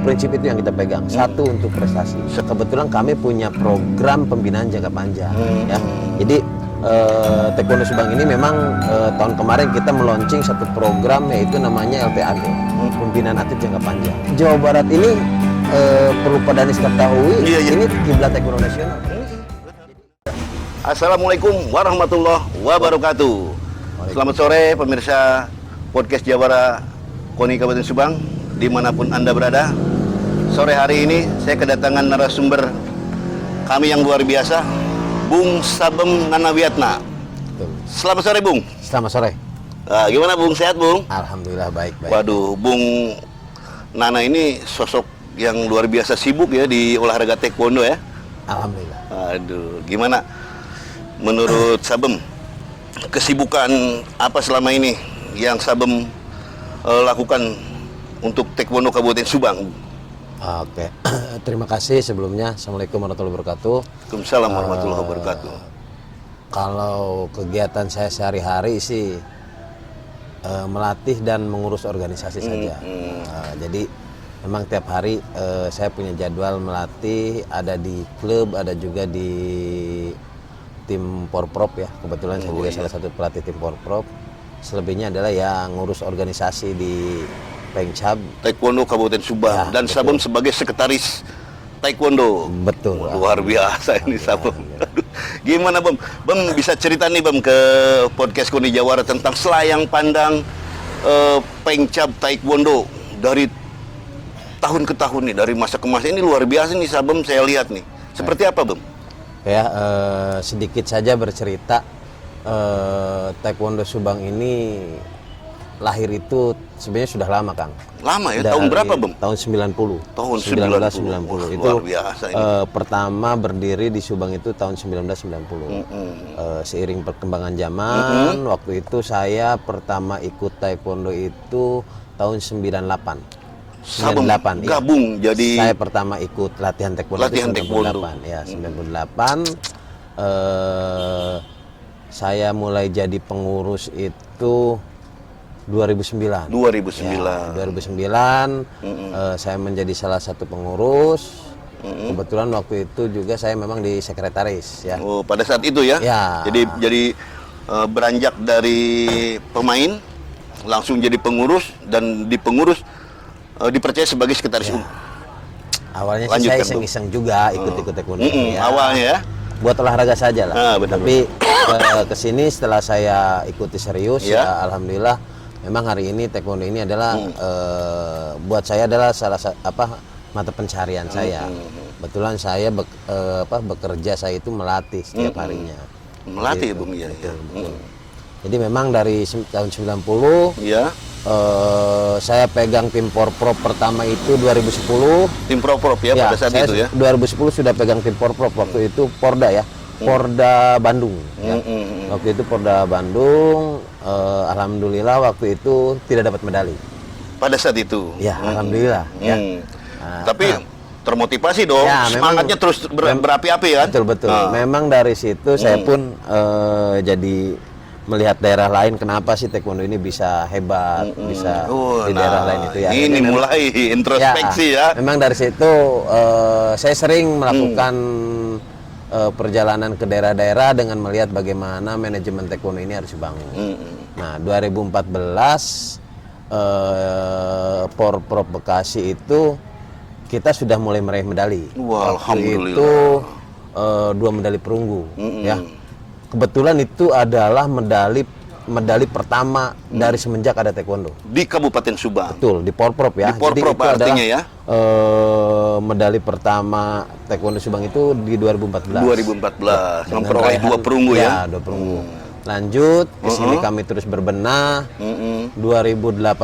Prinsip itu yang kita pegang. Satu, untuk prestasi. Kebetulan kami punya program pembinaan jangka panjang, ya. Jadi Taekwondo Subang ini memang tahun kemarin kita meluncing satu program, yaitu namanya LPAD, pembinaan atlet jangka panjang. Jawa Barat ini perlu Pak Danis ketahui, ini kiblat Taekwondo nasional. Assalamualaikum warahmatullahi wabarakatuh. Selamat sore pemirsa podcast Jawara KONI Kabupaten Subang, dimanapun Anda berada. Sore hari ini saya kedatangan narasumber kami yang luar biasa, Bung Sabem Nanawiatna. Selamat sore, Bung. Selamat sore. Gimana, Bung? Sehat, Bung? Alhamdulillah baik. Waduh, Bung Nana ini sosok yang luar biasa sibuk ya di olahraga taekwondo ya. Alhamdulillah. Aduh, gimana menurut Sabem, kesibukan apa selama ini yang Sabem lakukan untuk taekwondo Kabupaten Subang? Oke, terima kasih sebelumnya. Assalamualaikum warahmatullahi wabarakatuh. Waalaikumsalam warahmatullahi wabarakatuh. Kalau kegiatan saya sehari-hari sih melatih dan mengurus organisasi saja. Jadi memang tiap hari saya punya jadwal melatih, ada di klub, ada juga di tim Porprov ya. Kebetulan saya juga salah satu pelatih tim Porprov. Selebihnya adalah yang ngurus organisasi di Pengcab Taekwondo Kabupaten Subang ya, dan betul. Sabem sebagai sekretaris Taekwondo. Betul. Luar biasa ini Sabem. Gimana, Bem? Bem bisa cerita nih, Bem, ke podcast KONI Jawara tentang selayang pandang Pengcab Taekwondo dari tahun ke tahun nih, dari masa ke masa. Ini luar biasa nih Sabem, saya lihat nih. Seperti apa, Bem? Ya, sedikit saja bercerita. Taekwondo Subang ini lahir itu sebenarnya sudah lama, Kang. Lama ya? Tahun berapa, Bem? Tahun 90. Tahun 1990. Itu luar biasa ini. Pertama berdiri di Subang itu tahun 1990. Seiring perkembangan zaman, waktu itu saya pertama ikut taekwondo itu tahun 98. Sabem 98 gabung ya. Jadi saya pertama ikut latihan taekwondo itu 98 ya, 98. Saya mulai jadi pengurus itu 2009. 2009. Ya, 2009 saya menjadi salah satu pengurus. Kebetulan waktu itu juga saya memang di sekretaris ya. Oh, pada saat itu ya. Ya. Jadi beranjak dari pemain langsung jadi pengurus, dan di pengurus dipercaya sebagai sekretaris umum. Awalnya sih saya iseng-iseng juga ikut-ikut taekwondo ya. Awalnya ya. Buat olahraga saja lah. Betul, tapi kesini setelah saya ikuti serius ya, alhamdulillah memang hari ini taekwondo ini adalah buat saya adalah salah satu mata pencarian saya. Betulan saya bekerja, saya itu melatih setiap harinya. Melatih, gitu. Bung ya. Betul. Jadi memang dari tahun 90 ya. Saya pegang tim Porprov pertama itu 2010. Tim Porprov ya, pada saat itu ya. 2010 sudah pegang tim Porprov, waktu itu Porda ya. Porda Bandung ya. Waktu itu Porda Bandung, alhamdulillah waktu itu tidak dapat medali. Pada saat itu. Ya, alhamdulillah ya. Tapi termotivasi dong, ya, semangatnya terus berapi-api kan? Betul. Memang dari situ saya pun jadi melihat daerah lain, kenapa sih taekwondo ini bisa hebat, bisa di daerah lain itu ya. Ini mulai introspeksi ya. Memang dari situ saya sering melakukan perjalanan ke daerah-daerah dengan melihat bagaimana manajemen taekwondo ini harus dibangun. Nah, 2014 Porprov Bekasi itu kita sudah mulai meraih medali. Alhamdulillah. Itu 2 medali perunggu ya. Kebetulan itu adalah medali pertama dari semenjak ada taekwondo di Kabupaten Subang. Betul, di Porprov ya. Di Porprov artinya ya. Medali pertama taekwondo Subang itu di 2014. 2014 memperoleh 2 perunggu ya. 2 perunggu. Lanjut ke sini kami terus berbenah. 2018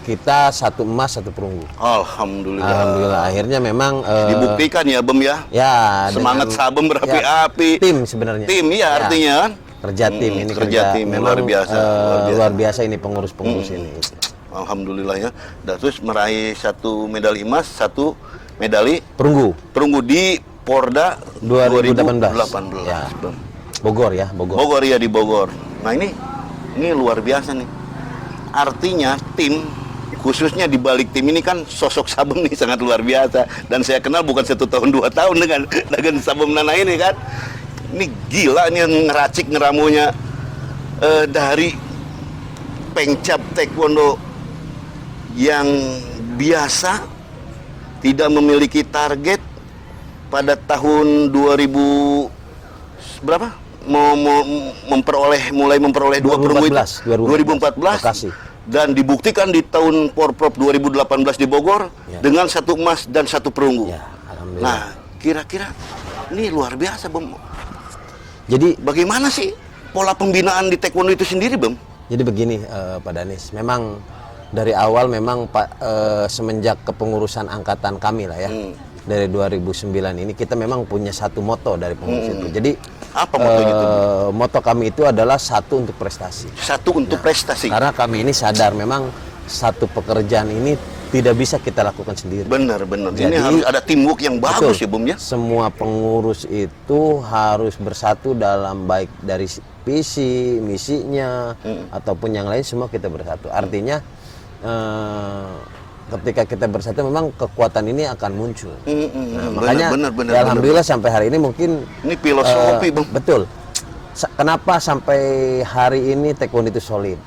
kita 1 emas 1 perunggu. Alhamdulillah. Akhirnya memang dibuktikan ya, Bem ya. Ya. Semangat Sabem berapi-api. Tim sebenarnya. Tim ya, artinya kan. Kerja tim ini kerja tim memang luar biasa ini pengurus-pengurus ini. Alhamdulillah ya. Dan terus meraih 1 medali emas, 1 medali perunggu di Porda 2018. Ya. Bogor ya, Bogor. Bogor ya, di Bogor. Nah, ini luar biasa nih. Artinya tim khususnya di balik tim ini kan sosok Sabem nih sangat luar biasa, dan saya kenal bukan 1 tahun 2 tahun dengan Sabem Nana ini kan. Ini gila nih ngeracik ngeramunya dari pengcap taekwondo yang biasa tidak memiliki target pada tahun 2000 berapa? Mulai memperoleh 2 perunggu itu 2014 Bekasi. Dan dibuktikan di tahun Porprov 2018 di Bogor dengan 1 emas dan 1 perunggu. Ya, alhamdulillah. Nah, kira-kira ini luar biasa, Bem. Jadi Bagaimana sih pola pembinaan di taekwondo itu sendiri, Bem? Jadi begini, Pak Danis, memang dari awal memang semenjak kepengurusan angkatan kami lah ya, dari 2009 ini kita memang punya satu moto dari pengurus itu. Jadi apa motonya itu? Moto kami itu adalah satu untuk prestasi. Satu untuk prestasi. Karena kami ini sadar memang satu pekerjaan ini tidak bisa kita lakukan sendiri. Benar. Jadi, ini harus ada teamwork yang bagus ya, Bum ya. Semua pengurus itu harus bersatu dalam baik dari visi, misinya, ataupun yang lain, semua kita bersatu. Artinya ketika kita bersatu memang kekuatan ini akan muncul. Makanya alhamdulillah sampai hari ini mungkin ini filosofi, Bum. Betul. Kenapa sampai hari ini taekwondo itu solid?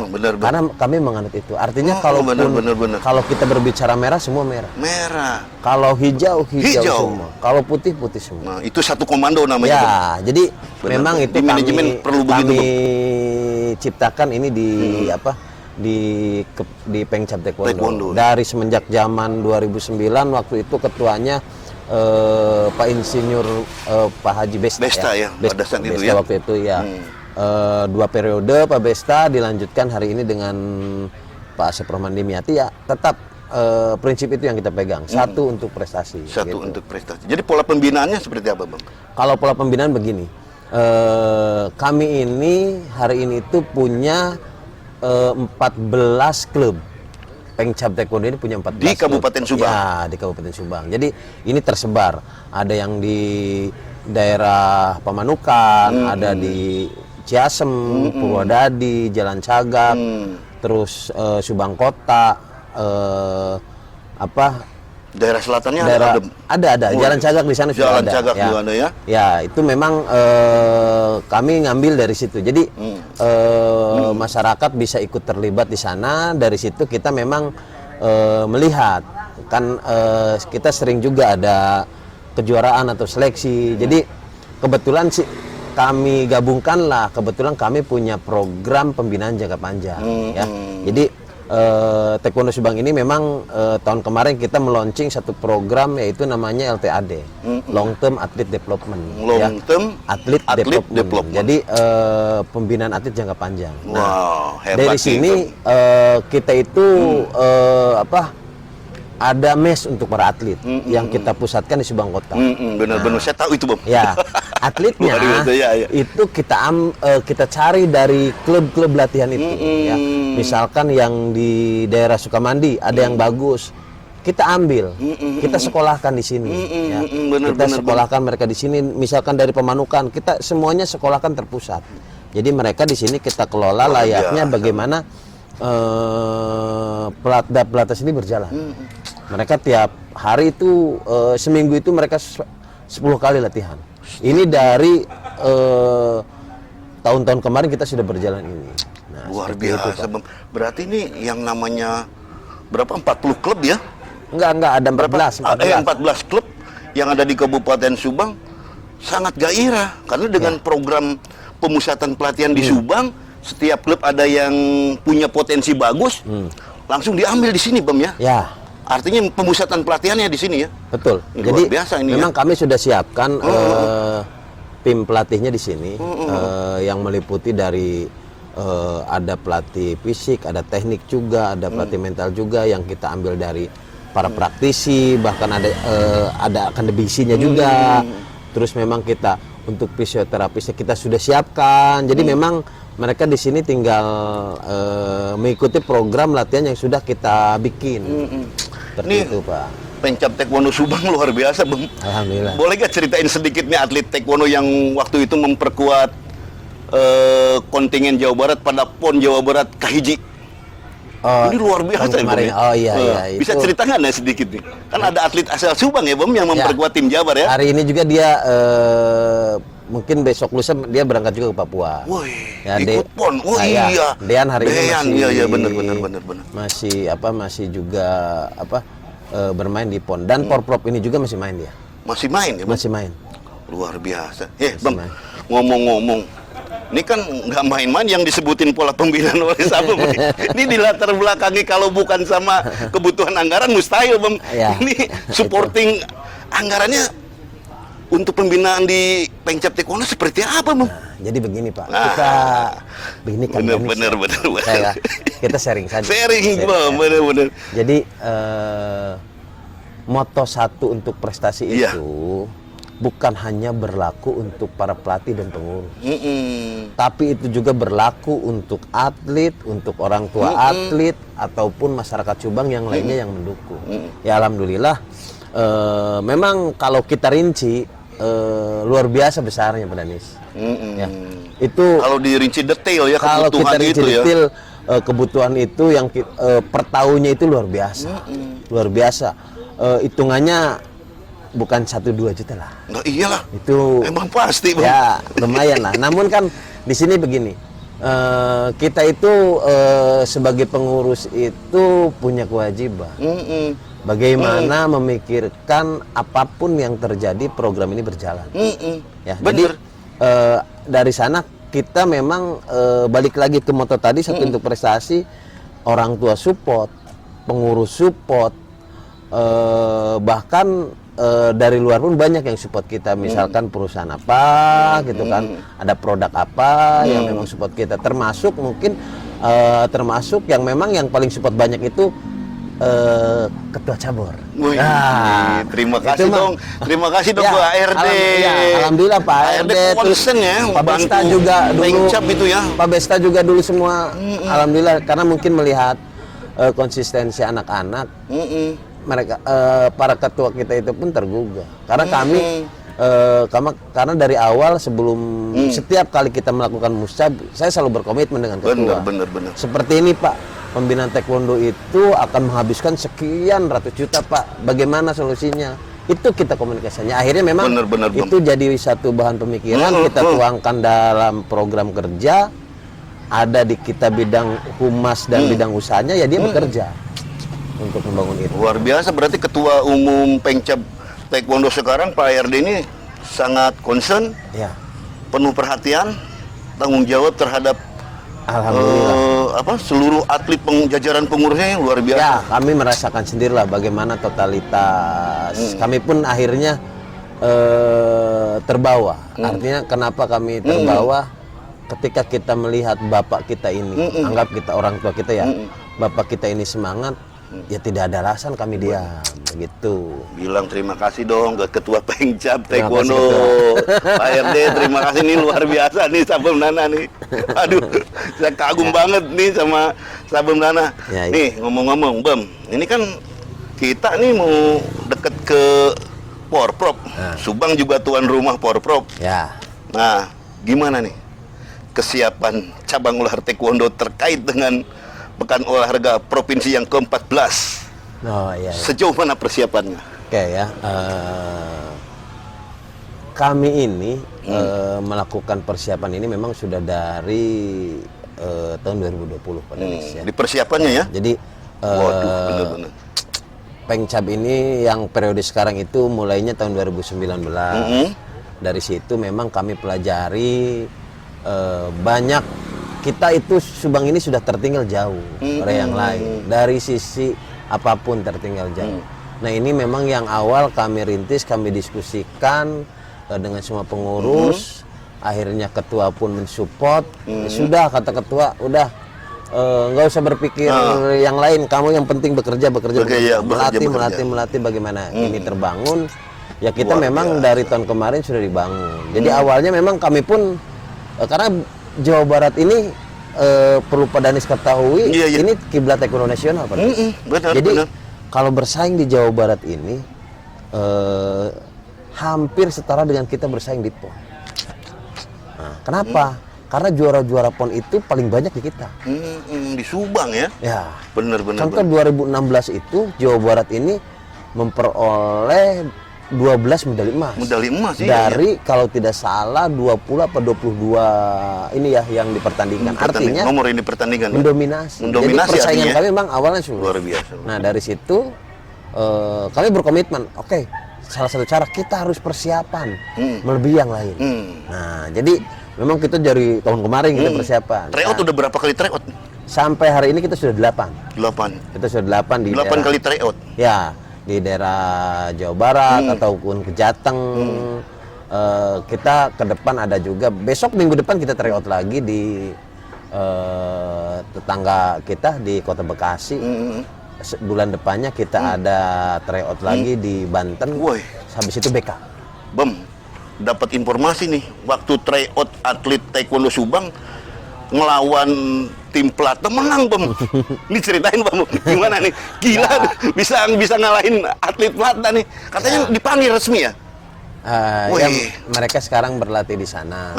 Benar. Karena kami menganut itu. Artinya kalau kita berbicara merah, semua merah. Merah. Kalau hijau semua. Kalau putih semua. Nah, itu satu komando namanya. Ya, jadi memang itu di manajemen perlu begitu, kami ciptakan ini di Pengcap Taekwondo. Dari semenjak zaman 2009 waktu itu ketuanya Pak Insinyur Pak Haji Besta ya. Pada saat itu ya. Waktu itu ya. 2 periode Pak Besta, dilanjutkan hari ini dengan Pak Asep Rohman Dimyati ya. Tetap prinsip itu yang kita pegang. Satu untuk prestasi. Satu untuk prestasi. Jadi pola pembinaannya seperti apa, Bang? Kalau pola pembinaan begini. Kami ini hari ini itu punya 14 klub. Pengcap Taekwondo ini punya 14 di Kabupaten Subang. Ya, di Kabupaten Subang. Jadi ini tersebar. Ada yang di daerah Pamanukan, ada di Ciasem, Purwodadi, Jalan Cagak, terus Subang Kota, daerah selatannya ada Jalan Cagak di sana sudah ada. Jalan Cagak juga ada ya. Ya, itu memang kami ngambil dari situ. Jadi masyarakat bisa ikut terlibat di sana. Dari situ kita memang melihat kan kita sering juga ada kejuaraan atau seleksi. Jadi kebetulan kami gabungkanlah, kebetulan kami punya program pembinaan jangka panjang ya. Jadi Taekwondo Subang ini memang tahun kemarin kita meluncing satu program yaitu namanya LTAD, Long Term Athlete Development. Long Term Athlete Development. Jadi pembinaan atlet jangka panjang. Wow, hebat dari sini kita itu ada mes untuk para atlet yang kita pusatkan di Subang Kota. Benar-benar saya tahu itu, Bang. Ya, atletnya itu kita cari dari klub-klub latihan itu. Ya. Misalkan yang di daerah Sukamandi ada yang bagus, kita ambil, kita sekolahkan di sini. Ya. Kita sekolahkan mereka di sini. Misalkan dari Pemanukan, kita semuanya sekolahkan terpusat. Jadi mereka di sini kita kelola layaknya bagaimana pelatnas ini berjalan. Mereka tiap hari itu seminggu itu mereka 10 kali latihan. Ini dari tahun-tahun kemarin kita sudah berjalan ini. Nah, luar biasa. Berarti ini yang namanya berapa? 40 klub ya? Enggak ada 14. 14 klub yang ada di Kabupaten Subang sangat gairah karena dengan program pemusatan pelatihan di Subang, setiap klub ada yang punya potensi bagus, langsung diambil di sini, Bam ya? Ya. Artinya pemusatan pelatihannya di sini ya? Betul. Ini jadi luar biasa ini memang kami sudah siapkan tim pelatihnya di sini yang meliputi dari ada pelatih fisik, ada teknik juga, ada pelatih mental juga yang kita ambil dari para praktisi, bahkan ada akademisinya juga. Terus memang kita untuk fisioterapisnya kita sudah siapkan. Jadi memang mereka di sini tinggal mengikuti program latihan yang sudah kita bikin. Seperti itu, Pak. Pengcap Taekwondo Subang luar biasa, Bang. Alhamdulillah. Boleh gak ceritain sedikit nih atlet taekwondo yang waktu itu memperkuat kontingen Jawa Barat pada PON Jawa Barat kahiji? Oh, ini luar biasa ya, Bang, kemarin. ya? Oh iya, iya. Bisa Itu ceritakan ya sedikit nih? Kan ada atlet asal Subang ya, Bang, yang memperkuat tim Jabar ya? hari ini juga dia mungkin besok lusa dia berangkat juga ke Papua. Woi, Ya, ikut PON. Oh ya, iya. Dean hari ini masih iya benar. masih juga bermain di PON dan Porprov ini juga masih main dia. Masih main ya, Bang? Masih main. Luar biasa. Masih Bang, main. ngomong-ngomong, ini kan nggak main-main yang disebutin pola pembinaan oleh Sabem. Ini di latar belakangi kalau bukan sama kebutuhan anggaran mustahil, Bang. Ya, Ini supporting anggarannya untuk pembinaan di Pengcap Taekwondo seperti apa, Bang? Jadi begini Pak, Nah, kita begini kan bener. kita sharing saja. Sharing, Bang, bener. Jadi moto satu untuk prestasi Iya. itu bukan hanya berlaku untuk para pelatih dan pengurus, Mm-mm. tapi itu juga berlaku untuk atlet, untuk orang tua atlet ataupun masyarakat Subang yang lainnya yang mendukung. Ya alhamdulillah, memang kalau kita rinci luar biasa besarnya Pak Danis. Ya, itu Kalau dirinci detail ya kalau kita kebutuhan rinci itu ya. detail kebutuhan itu yang per tahunnya itu luar biasa, luar biasa. Hitungannya bukan 1-2 juta lah. Nggak iyalah. Itu Emang pasti, Bang. ya lumayan lah. Namun kan di sini begini, kita itu sebagai pengurus itu punya kewajiban. Bagaimana memikirkan apapun yang terjadi program ini berjalan. Ya, Bener. jadi dari sana kita memang balik lagi ke moto tadi satu untuk prestasi, orang tua support, pengurus support, bahkan dari luar pun banyak yang support kita, misalkan perusahaan apa gitu kan, ada produk apa yang memang support kita, termasuk mungkin termasuk yang memang yang paling support banyak itu ketua cabur. Wih, Nah, terima itu kasih mah- dong. Terima kasih dong Ya, Pak ARD. alhamdulillah Pak ARD concern ya, Pak Besta bantu juga dulu Pengcap itu ya. Pak Besta juga dulu semua alhamdulillah, karena mungkin melihat konsistensi anak-anak, mereka para ketua kita itu pun tergugah karena kami karena dari awal sebelum setiap kali kita melakukan muscab, saya selalu berkomitmen dengan ketua. Bener. Seperti ini Pak, pembinaan taekwondo itu akan menghabiskan sekian ratus juta Pak. Bagaimana solusinya? Itu kita komunikasinya. Akhirnya memang Bener, Bang. itu jadi satu bahan pemikiran, kita tuangkan dalam program kerja. Ada di kita bidang humas dan bidang usahanya, ya dia bekerja untuk membangun itu. Luar biasa, berarti Ketua Umum Pengcap Taekwondo sekarang Pak ARD ini sangat concern, Ya, penuh perhatian, tanggung jawab terhadap alhamdulillah. seluruh atlet jajaran pengurusnya yang luar biasa. Ya, kami merasakan sendirilah bagaimana totalitas. Kami pun akhirnya terbawa. Artinya kenapa kami terbawa? Ketika kita melihat bapak kita ini, anggap kita orang tua kita ya, bapak kita ini semangat, ya tidak ada alasan kami diam, begitu. Bilang terima kasih dong ke Ketua Pengcap Terima Taekwondo kasih, Pak RD, terima kasih nih, luar biasa nih Sabem Nana nih. Aduh, saya kagum banget nih sama Sabem Nana. Ya, ya. Nih ngomong-ngomong, Bam, ini kan kita nih mau deket ke Porprov. Subang juga tuan rumah Porprov. Ya, Nah, gimana nih kesiapan cabang olahraga taekwondo terkait dengan Pekan Olahraga Provinsi yang ke-14? oh iya. Sejauh mana persiapannya? Oke ya, kami ini melakukan persiapan ini memang sudah dari tahun 2020 Pak Denis ya. Di persiapannya ya? Jadi Waduh, bener-bener. Pengcap ini yang periode sekarang itu mulainya tahun 2019. Dari situ memang kami pelajari banyak, kita itu Subang ini sudah tertinggal jauh dari yang lain. Dari sisi apapun tertinggal jauh. Nah ini memang yang awal kami rintis, kami diskusikan dengan semua pengurus. Akhirnya ketua pun mensupport. Ya sudah, kata ketua, udah nggak usah berpikir yang lain. Kamu yang penting bekerja, Ya, melatih bagaimana ini terbangun. Ya kita memang dari tahun kemarin sudah dibangun. Jadi awalnya memang kami pun karena Jawa Barat ini perlu Pak Danis ketahui, ini kiblat ekonomi nasional Pak Danis. Jadi kalau bersaing di Jawa Barat ini hampir setara dengan kita bersaing di PON. Nah, kenapa? Karena juara-juara PON itu paling banyak di kita. Di Subang ya? Ya. Benar-benar. Contoh 2016 itu Jawa Barat ini memperoleh 12 medali emas. Medali emas ya. Dari kalau tidak salah 20 apa 22 ini ya yang dipertandingkan. Artinya nomor ini pertandingan. mendominasi. Mendominasi Jadi persaingan artinya. kami memang awalnya sulit. Luar biasa. Nah, dari situ kami berkomitmen, oke, salah satu cara kita harus persiapan melebihi yang lain. Nah, jadi memang kita dari tahun kemarin kita persiapan. Tryout udah berapa kali tryout? Sampai hari ini kita sudah 8. 8. Kita sudah 8 di 8 kali tryout. Ya, di daerah Jawa Barat ataupun ke Jateng. Kita ke depan ada juga, besok minggu depan kita tryout lagi di tetangga kita di Kota Bekasi. Bulan depannya kita ada tryout lagi di Banten. Woi. Habis itu BK. Bem, dapat informasi nih, waktu tryout atlet taekwondo Subang ngelawan tim Plata menang, Bem. Ini ceritain, Bem, gimana nih? Gila, bisa ngalahin atlet Plata nih. Katanya dipanggil resmi ya? Ya, mereka sekarang berlatih di sana.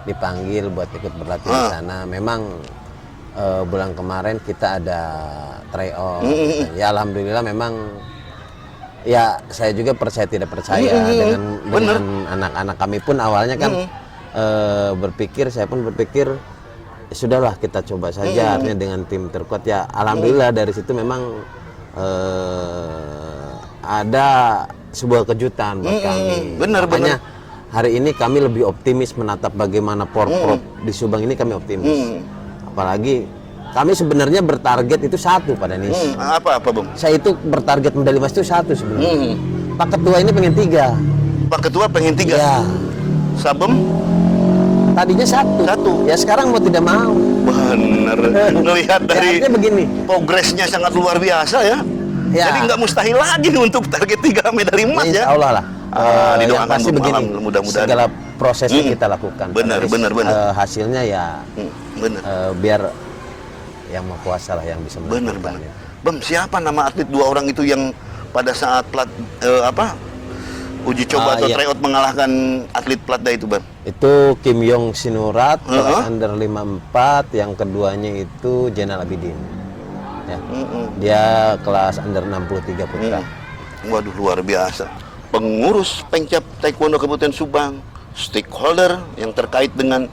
Dipanggil buat ikut berlatih di sana. Memang bulan kemarin kita ada tryout. Ya alhamdulillah memang ya saya juga percaya tidak percaya dengan anak-anak kami pun awalnya kan saya pun berpikir sudahlah kita coba saja artinya dengan tim terkuat ya alhamdulillah dari situ memang ada sebuah kejutan buat kami. Makanya hari ini kami lebih optimis menatap bagaimana Porprov di Subang ini kami optimis. Apalagi kami sebenarnya bertarget itu satu pada Nis. Apa Bung? Saya itu bertarget medali emas itu satu sebenarnya. Pak Ketua ini pengen 3. Pak Ketua pengen 3. Ya. Sabem? Tadinya satu. Ya sekarang mau tidak mau. Bener. Melihat dari begini. Progresnya sangat luar biasa ya. Jadi nggak mustahil lagi untuk target 3 medali emas ya. Insya Allah lah. Didoakan yang pasti begini. Mudah-mudahan. Segala prosesnya kita lakukan. Benar. Hasilnya ya. Biar yang mau kuasa lah yang bisa menentukan. Bem, siapa nama atlet 2 orang itu yang pada saat uji coba atau tryout mengalahkan atlet Platda itu, Bang? Itu Kim Yong Sinurat, kelas under 54, yang keduanya itu Jenal Abidin. Ya. Dia kelas under 63 putra. Waduh, luar biasa. Pengurus Pengcap Taekwondo Kabupaten Subang, stakeholder yang terkait dengan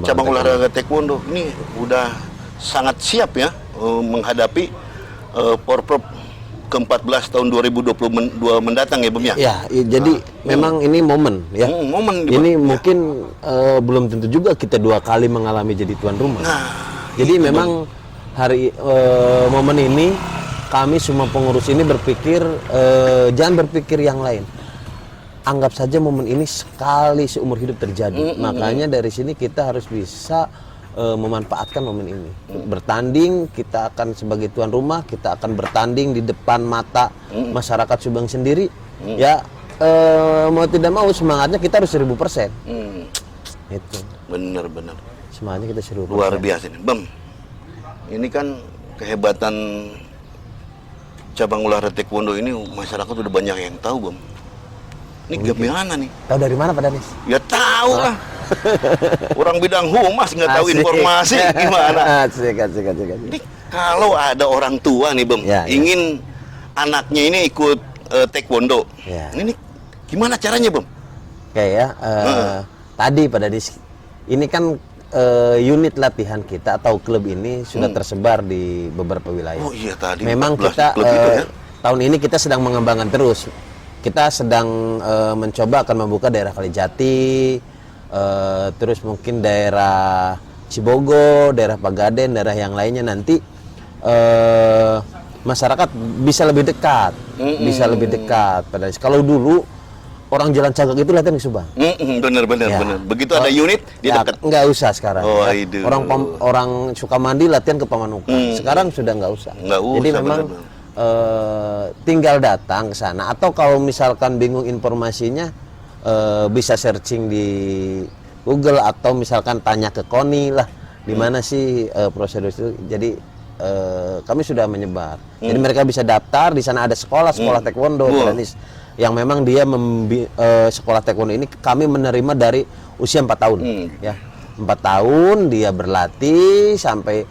cabang olahraga taekwondo ini udah sangat siap ya menghadapi Porprov ke-14 tahun 2022 mendatang ya, Bum ya? Ya, jadi memang ini momen ya. Ini mungkin belum tentu juga kita 2 kali mengalami jadi tuan rumah. Jadi memang momen ini kami semua pengurus ini berpikir jangan berpikir yang lain. Anggap saja momen ini sekali seumur hidup terjadi. Makanya dari sini kita harus bisa memanfaatkan momen ini. Bertanding, kita akan sebagai tuan rumah, kita akan bertanding di depan mata masyarakat Subang sendiri. Ya, mau tidak mau semangatnya kita harus 1000%. Itu. Bener. Semangatnya kita 1000%. Luar biasa nih, Bem. Ini kan kehebatan cabang olahraga taekwondo ini masyarakat udah banyak yang tahu, Bem. Ini gimana nih? Tahu dari mana Pak Danis? Ya tahu lah. Orang bidang humas nggak tahu informasi gimana? Asik. Ini kalau ada orang tua nih, Bem, ingin anaknya ini ikut taekwondo, ini gimana caranya, Bem? Oke ya, tadi Pak Danis, ini kan unit latihan kita atau klub ini sudah tersebar di beberapa wilayah. Oh iya tadi. Memang kita tahun ini kita sedang mengembangkan terus. Kita sedang mencoba akan membuka daerah Kalijati, terus mungkin daerah Cibogo, daerah Pagaden, daerah yang lainnya nanti masyarakat bisa lebih dekat, Padahal kalau dulu orang Jalan Cagak itu latihan di Subang. Bener. Begitu ada unit dia dekat. Nggak usah sekarang. Orang Sukamandi latihan ke Pamanukan. Sekarang sudah nggak usah. Jadi memang tinggal datang ke sana, atau kalau misalkan bingung informasinya bisa searching di Google atau misalkan tanya ke Koni lah di mana sih prosedur itu. Jadi kami sudah menyebar. Jadi mereka bisa daftar di sana, ada sekolah taekwondo. yang memang dia sekolah taekwondo ini kami menerima dari usia 4 tahun ya. 4 tahun dia berlatih sampai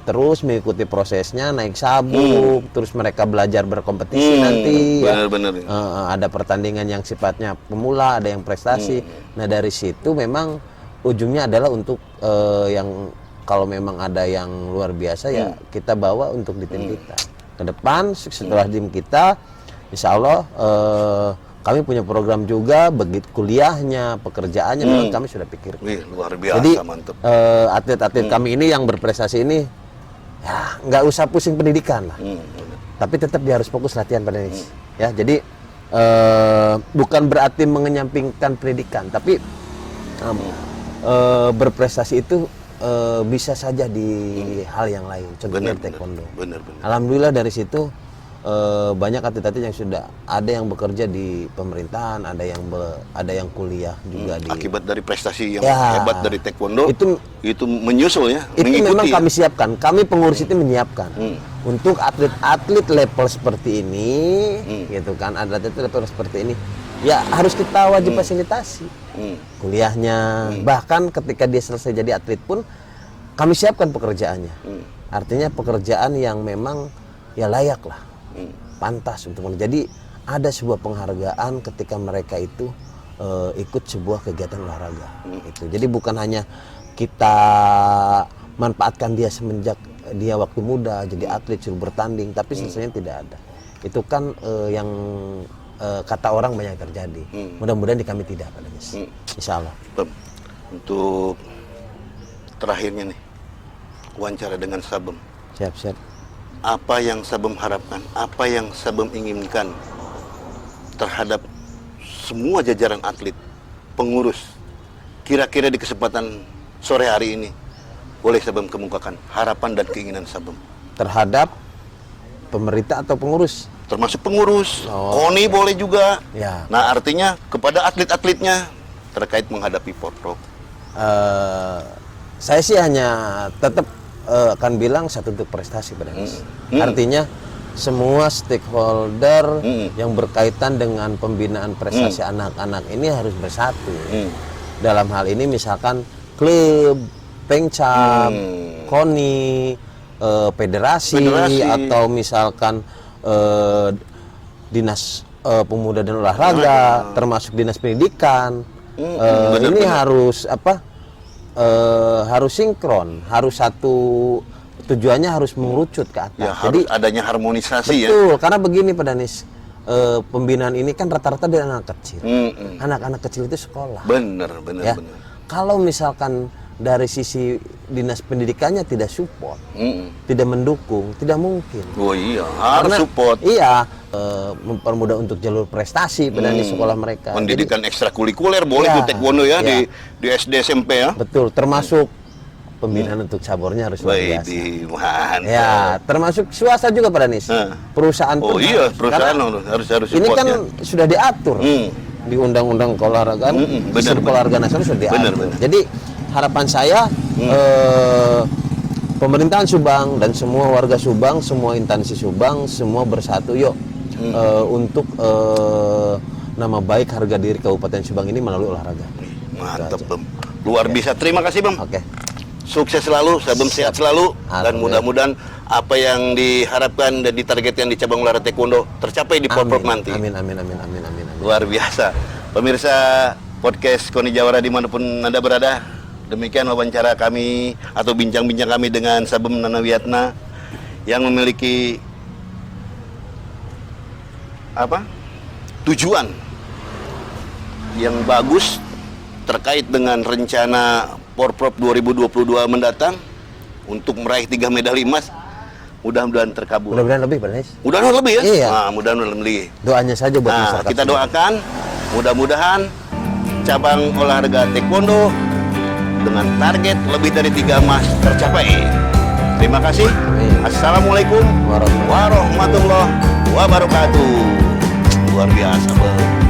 terus mengikuti prosesnya naik sabuk, terus mereka belajar berkompetisi nanti benar-benar ya. Ada pertandingan yang sifatnya pemula, ada yang prestasi. Nah dari situ memang ujungnya adalah untuk yang kalau memang ada yang luar biasa ya kita bawa untuk di tim kita ke depan. Setelah tim kita insya Allah kami punya program juga, begitu kuliahnya, pekerjaannya memang kami sudah pikirkan. Wih, luar biasa. Jadi mantep. atlet-atlet kami ini yang berprestasi ini ya nggak usah pusing pendidikan lah, tapi tetap dia harus fokus latihan pada ini. Ya, jadi bukan berarti mengenyampingkan pendidikan, tapi berprestasi itu bisa saja di hal yang lain, contohnya taekwondo. Benar. Alhamdulillah dari situ banyak atlet-atlet yang sudah ada yang bekerja di pemerintahan, ada yang kuliah juga di. Akibat dari prestasi yang hebat dari taekwondo itu menyusul ya. Itu mengikuti memang ya? kami siapkan, kami pengurus itu menyiapkan untuk atlet-atlet level seperti ini, gitu kan, atlet level seperti ini, ya harus kita wajib fasilitasi kuliahnya, bahkan ketika dia selesai jadi atlet pun kami siapkan pekerjaannya, artinya pekerjaan yang memang ya layak lah. Pantas untuk jadi ada sebuah penghargaan ketika mereka itu ikut sebuah kegiatan olahraga itu. Jadi bukan hanya kita manfaatkan dia semenjak dia waktu muda jadi atlet suruh bertanding, tapi selesainya tidak ada. Itu kan yang kata orang banyak terjadi. Mudah-mudahan di kami tidak Pak Danis. Insya Allah. Untuk terakhirnya nih, wawancara dengan Sabem. Siap. Apa yang Sabem harapkan, apa yang Sabem inginkan terhadap semua jajaran atlet, pengurus, kira-kira di kesempatan sore hari ini boleh Sabem kemukakan harapan dan keinginan Sabem terhadap pemerintah atau pengurus? Termasuk pengurus, KONI boleh juga. Ya. Nah artinya kepada atlet-atletnya terkait menghadapi Porprov. Saya sih hanya tetap akan bilang satu untuk prestasi pada artinya semua stakeholder yang berkaitan dengan pembinaan prestasi anak-anak ini harus bersatu. Dalam hal ini misalkan klub, pengcap, KONI, federasi atau misalkan dinas pemuda dan olahraga, termasuk dinas pendidikan. Ini harus harus sinkron, harus satu tujuannya harus mengerucut ke atas. Ya, jadi harus adanya harmonisasi betul, ya. karena begini Pak Danis, pembinaan ini kan rata-rata dari anak kecil. Anak-anak kecil itu sekolah. Bener. Kalau misalkan dari sisi dinas pendidikannya tidak support, tidak mendukung, tidak mungkin. Oh iya, harus Karena, support. Iya, mempermudah untuk jalur prestasi pada di sekolah mereka. Pendidikan ekstrakurikuler boleh tuh taekwondo ya, di SD SMP ya. Betul, termasuk pembinaan untuk cabornya harus luar biasa. Mantap. Ya, termasuk swasta juga Pak Danis. Perusahaan pun iya, harus. perusahaan Karena harus support. ini kan sudah diatur di Undang-Undang Keolahragaan, Sistem Keolahragaan Nasional sudah diatur. Bener. Jadi harapan saya pemerintahan Subang dan semua warga Subang, semua instansi Subang, semua bersatu yuk untuk nama baik harga diri Kabupaten Subang ini melalui olahraga. Mantap, Bem. Luar biasa. Terima kasih, Bem. Oke. Sukses selalu, Sabem sehat selalu, dan mudah-mudahan apa yang diharapkan dan ditargetkan di cabang olahraga taekwondo tercapai di Porprov nanti. Amin. Luar biasa. Pemirsa podcast KONI Jawara dimanapun Anda berada, demikian wawancara kami atau bincang-bincang kami dengan Sabem Nanawiatna yang memiliki tujuan yang bagus terkait dengan rencana Porprov 2022 mendatang untuk meraih 3 medali emas. Mudah-mudahan terkabul. Mudah-mudahan lebih, Pak Danis. Mudah-mudahan lebih ya? Iya. Nah, mudah-mudahan lebih. Doanya saja buat masyarakat. Kita doakan mudah-mudahan cabang olahraga taekwondo dengan target lebih dari 3 emas tercapai. Terima kasih. Assalamualaikum warahmatullahi wabarakatuh. Luar biasa, Bang.